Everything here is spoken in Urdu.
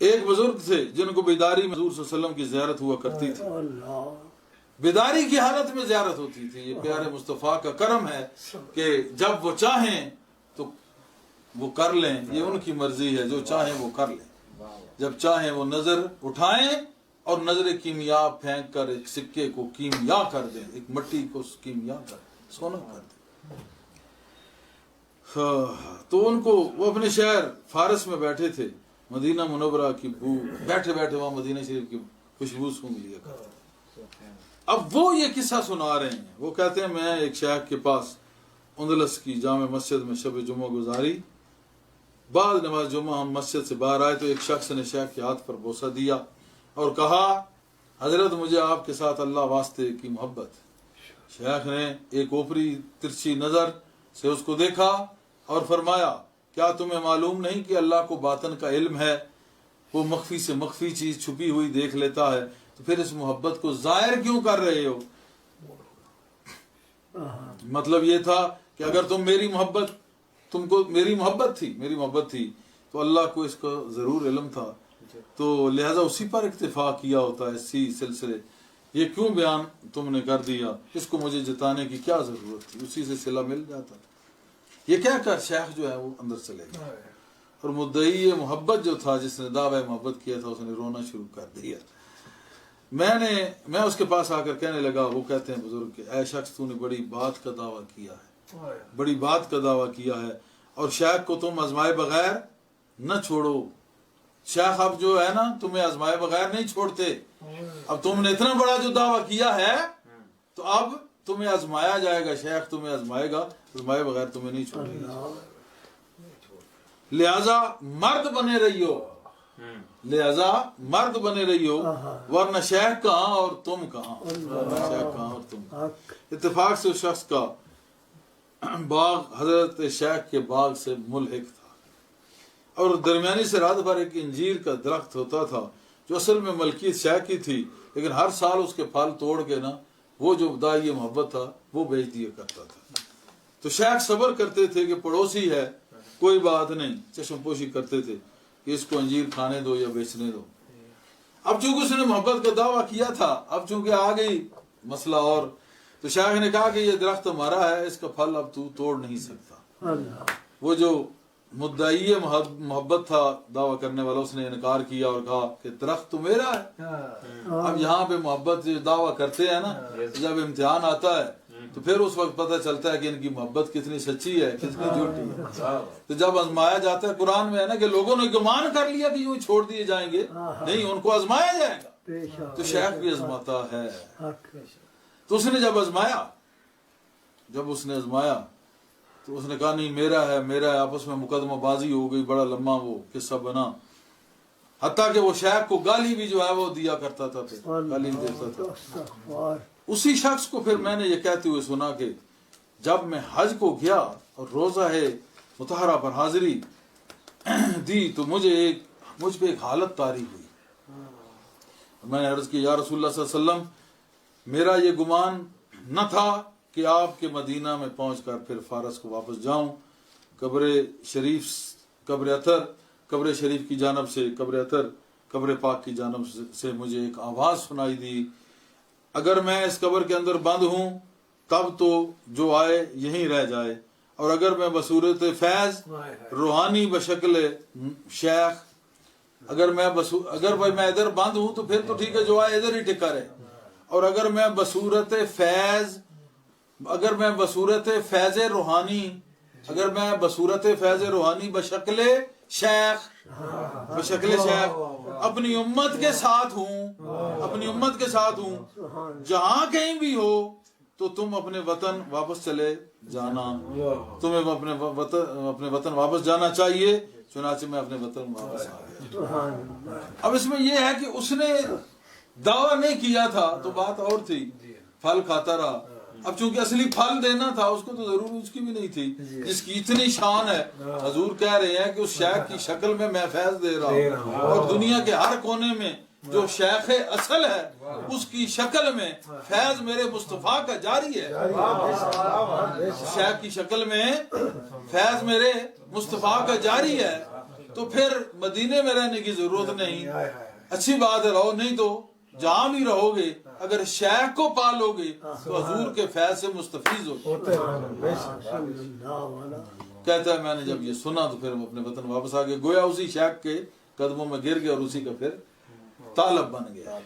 ایک بزرگ تھے جن کو بیداری میں حضور صلی اللہ علیہ وسلم کی زیارت ہوا کرتی تھی، بیداری کی حالت میں زیارت ہوتی تھی۔ یہ پیارے مصطفیٰ کا کرم ہے کہ جب وہ چاہیں تو وہ کر لیں، یہ ان کی مرضی ہے، جو چاہیں وہ کر لیں۔ جب چاہیں وہ نظر اٹھائیں اور نظر کیمیا پھینک کر ایک سکے کو کیمیا کر دیں، ایک مٹی کو کیمیا کر دیں، سونا کر دیں۔ تو ان کو وہ اپنے شہر فارس میں بیٹھے تھے، مدینہ منورہ کی بو بیٹھے بیٹھے وہاں مدینہ شریف کی خوشبو سونگھ لیا کرتے۔ اب وہ یہ قصہ سنا رہے ہیں، وہ کہتے ہیں میں ایک شیخ کے پاس اندلس کی جامع مسجد میں شب جمعہ گزاری، بعد نماز جمعہ ہم مسجد سے باہر آئے تو ایک شخص نے شیخ کے ہاتھ پر بوسہ دیا اور کہا حضرت مجھے آپ کے ساتھ اللہ واسطے کی محبت۔ شیخ نے ایک اوپری ترچھی نظر سے اس کو دیکھا اور فرمایا کیا تمہیں معلوم نہیں کہ اللہ کو باطن کا علم ہے، وہ مخفی سے مخفی چیز چھپی ہوئی دیکھ لیتا ہے، تو پھر اس محبت کو ظاہر کیوں کر رہے ہو؟ مطلب یہ تھا کہ اگر تم تم کو میری محبت تھی تو اللہ کو اس کا ضرور علم تھا، تو لہذا اسی پر اکتفا کیا ہوتا ہے۔ اسی سلسلے یہ کیوں بیان تم نے کر دیا، اس کو مجھے جتانے کی کیا ضرورت تھی، اسی سے صلہ مل جاتا۔ یہ کہہ کر شیخ جو ہے وہ اندر چلے گیا، اور مدعی محبت جو تھا جس نے دعوی محبت کیا تھا اس نے رونا شروع کر دیا۔ میں اس کے پاس آ کر کہنے لگا، وہ کہتے ہیں بزرگ کہ اے شخص تو نے بڑی بات کا دعویٰ کیا ہے، اور شیخ کو تم آزمائے بغیر نہ چھوڑو۔ شیخ اب جو ہے نا تمہیں آزمائے بغیر نہیں چھوڑتے، اب تم نے اتنا بڑا جو دعویٰ کیا ہے تو اب تمہیں آزمایا جائے گا، شیخ تمہیں آزمائے گا، آزمائے بغیر تمہیں نہیں چھوڑے گا۔ لہذا مرد بنے رہیو، ورنہ شیخ کہاں اور تم کہاں۔ اتفاق سے اس شخص کا باغ حضرت شیخ کے باغ سے ملحق تھا، اور درمیانی سرحد پر ایک انجیر کا درخت ہوتا تھا جو اصل میں ملکیت شیخ کی تھی، لیکن ہر سال اس کے پھل توڑ کے نا وہ جو دائی محبت تھا وہ بیچ دیا کرتا تھا۔ تو شیخ صبر کرتے تھے کہ پڑوسی ہے کوئی بات نہیں، چشم پوشی کرتے تھے کہ اس کو انجیر کھانے دو یا بیچنے دو۔ اب چونکہ اس نے محبت کا دعویٰ کیا تھا، اب چونکہ آ گئی مسئلہ، اور تو شیخ نے کہا کہ یہ درخت ہمارا ہے، اس کا پھل اب تو توڑ نہیں سکتا۔ وہ جو مدعی محبت تھا دعویٰ کرنے والا، اس نے انکار کیا اور کہا کہ درخت تو میرا ہے۔ اب یہاں پہ محبت جو دعویٰ کرتے ہیں نا، جب امتحان آتا ہے تو پھر اس وقت پتہ چلتا ہے کہ ان کی محبت کتنی سچی ہے کتنی جھوٹی ہے۔ تو جب آزمایا جاتا ہے، قرآن میں ہے نا کہ لوگوں نے گمان کر لیا کہ یوں چھوڑ دیے جائیں گے، نہیں، ان کو آزمایا جائے گا۔ تو شیخ بھی آزماتا ہے۔ تو اس نے جب آزمایا تو اس نے کہا نہیں میرا ہے، آپس میں مقدمہ بازی ہو گئی، بڑا لمبا وہ قصہ بنا، حتیٰ کہ وہ شیخ کو گالی بھی جو ہے وہ دیا کرتا تھا، گالی دیتا تھا۔ اسی شخص کو پھر میں نے یہ کہتے ہوئے سنا کہ جب میں حج کو گیا اور روزہ مطہرہ پر حاضری دی تو مجھ پہ ایک حالت طاری ہوئی۔ میں نے عرض کی یا رسول اللہ صلی اللہ علیہ وسلم، میرا یہ گمان نہ تھا کہ آپ کے مدینہ میں پہنچ کر پھر فارس کو واپس جاؤں۔ قبر شریف کی جانب سے قبر پاک کی جانب سے مجھے ایک آواز سنائی دی، اگر میں اس قبر کے اندر بند ہوں تب تو جو آئے یہیں رہ جائے، اور اگر میں بصورت فیض روحانی بشکل شیخ اگر میں ادھر بند ہوں تو پھر تو ٹھیک ہے، جو آئے ادھر ہی ٹکا رہے، اور اگر میں بصورت فیض روحانی بشکل شیخ اپنی امت کے ساتھ ہوں، جہاں کہیں بھی ہو تو تم اپنے وطن واپس چلے جانا، تمہیں اپنے وطن واپس جانا چاہیے۔ چنانچہ میں اپنے وطن واپس آ گیا۔ اب اس میں یہ ہے کہ اس نے دعویٰ نہیں کیا تھا تو بات اور تھی، پھل کھاتا رہا۔ اب چونکہ اصلی پھل دینا تھا اس کو تو ضرور اس کی بھی نہیں تھی، جس کی اتنی شان ہے۔ حضور کہہ رہے ہیں کہ اس شیخ کی شکل میں میں فیض دے رہا ہوں، اور دنیا کے ہر کونے میں جو شیخ اصل ہے اس کی شکل میں فیض میرے مصطفیٰ کا جاری ہے۔ شیخ کی شکل میں فیض میرے مصطفیٰ کا جاری ہے۔ تو پھر مدینے میں رہنے کی ضرورت نہیں. اچھی بات ہے رہو, نہیں تو جہاں بھی رہو گے اگر شیخ کو پالو گے تو حضور کے فیض سے مستفیض ہو. کہتا ہے میں نے جب یہ سنا تو پھر اپنے وطن واپس آ گئے, گویا اسی شیخ کے قدموں میں گر گیا اور اسی کا پھر طالب بن گیا.